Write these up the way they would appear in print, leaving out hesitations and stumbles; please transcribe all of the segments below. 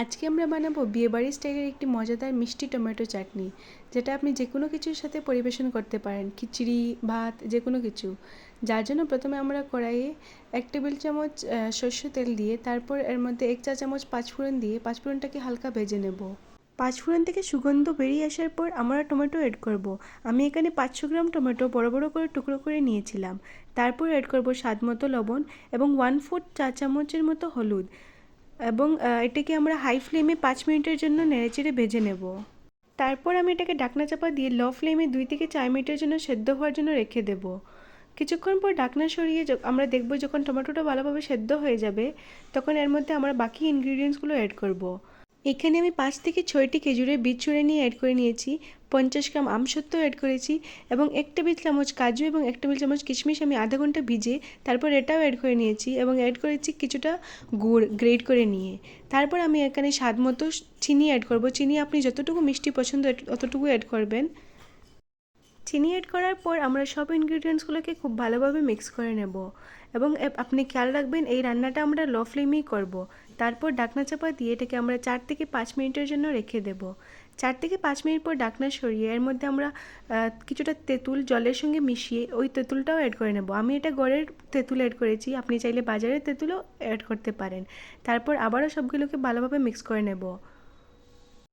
আজকে আমরা বানাবো বিয়েবাড়ির স্টাইলের একটি মজাদার মিষ্টি টমেটো চাটনি, যেটা আপনি যে কোনো কিছুর সাথে পরিবেশন করতে পারেন, খিচুড়ি, ভাত, যে কোনো কিছু। যার জন্য প্রথমে আমরা কড়াইয়ে 1 টেবিল চামচ সর্ষের তেল দিয়ে তারপর এর মধ্যে 1 চা চামচ পাঁচফোড়ন দিয়ে পাঁচফোড়নটাকে হালকা ভেজে নেব। পাঁচফোড়ন থেকে সুগন্ধ বেরিয়ে আসার পর আমরা টমেটো অ্যাড করব। আমি এখানে 500 গ্রাম টমেটো বড় বড় করে টুকরো করে নিয়েছিলাম। তারপর অ্যাড করব স্বাদ মতো লবণ এবং 1/4 চা চামচের মতো হলুদ এবং এটাকে আমরা হাই ফ্লেমে 5 মিনিটের জন্য নেড়েচেড়ে ভেজে নেব। তারপর আমি এটাকে ঢাকনা চাপা দিয়ে লো ফ্লেমে 2 থেকে 4 মিনিটের জন্য সেদ্ধ হওয়ার জন্য রেখে দেব। কিছুক্ষণ পর ঢাকনা সরিয়ে আমরা দেখব যখন টমেটোটা ভালোভাবে সেদ্ধ হয়ে যাবে, তখন এর মধ্যে আমরা বাকি ইনগ্রিডিয়েন্টসগুলো অ্যাড করব। এখানে আমি 5 থেকে 6টি খেজুরের বীজ ছুঁড়ে নিয়ে অ্যাড করে নিয়েছি, 50 গ্রাম আমসত্ত্ব অ্যাড করেছি এবং 1 টেবিল চামচ কাজু এবং 1 টেবিল চামচ কিশমিশ আমি আধা ঘন্টা ভিজে তারপর এটাও অ্যাড করে নিয়েছি এবং অ্যাড করেছি কিছুটা গুড় গ্রেট করে নিয়ে। তারপর আমি এখানে স্বাদ মতো চিনি অ্যাড করব। চিনি আপনি যতটুকু মিষ্টি পছন্দ অতটুকু অ্যাড করবেন। চিনি অ্যাড করার পর আমরা সব ইনগ্রিডিয়েন্টসগুলোকে খুব ভালোভাবে মিক্স করে নেব এবং আপনি খেয়াল রাখবেন এই রান্নাটা আমরা লো ফ্লেমেই করব। তারপর ঢাকনা চাপা দিয়ে এটাকে আমরা 4 থেকে 5 মিনিটের জন্য রেখে দেব। 4 থেকে 5 মিনিট পর ঢাকনা সরিয়ে এর মধ্যে আমরা কিছুটা তেঁতুল জলের সঙ্গে মিশিয়ে ওই তেঁতুলটাও অ্যাড করে নেব। আমি এটা ঘরের তেঁতুল অ্যাড করেছি, আপনি চাইলে বাজারের তেঁতুলও অ্যাড করতে পারেন। তারপর আবারও সবগুলোকে ভালোভাবে মিক্স করে নেব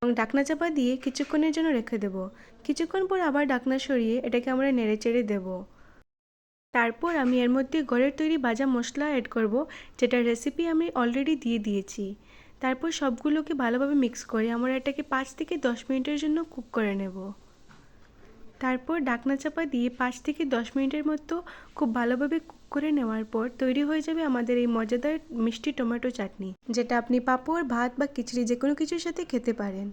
এবং ঢাকনা চাপা দিয়ে কিছুক্ষণের জন্য রেখে দেব। কিছুক্ষণ পর আবার ঢাকনা সরিয়ে এটাকে আমরা নেড়েচেড়ে দেব। তারপর আমি এর মধ্যে ঘরের তৈরি ভাজা মশলা অ্যাড করব, যেটার রেসিপি আমি অলরেডি দিয়ে দিয়েছি। তারপর সবগুলোকে ভালোভাবে মিক্স করে আমরা এটাকে 5 থেকে 10 মিনিটের জন্য কুক করে নেব। তারপর ঢাকনা চাপা দিয়ে 5 থেকে 10 মিনিটের মতো খুব ভালোভাবে কুক করে নেওয়ার পর তৈরি হয়ে যাবে আমাদের এই মজাদার মিষ্টি টমেটো চাটনি, যেটা আপনি পাঁপড়, ভাত বা খিচুড়ি যে কোনো কিছুর সাথে খেতে পারেন।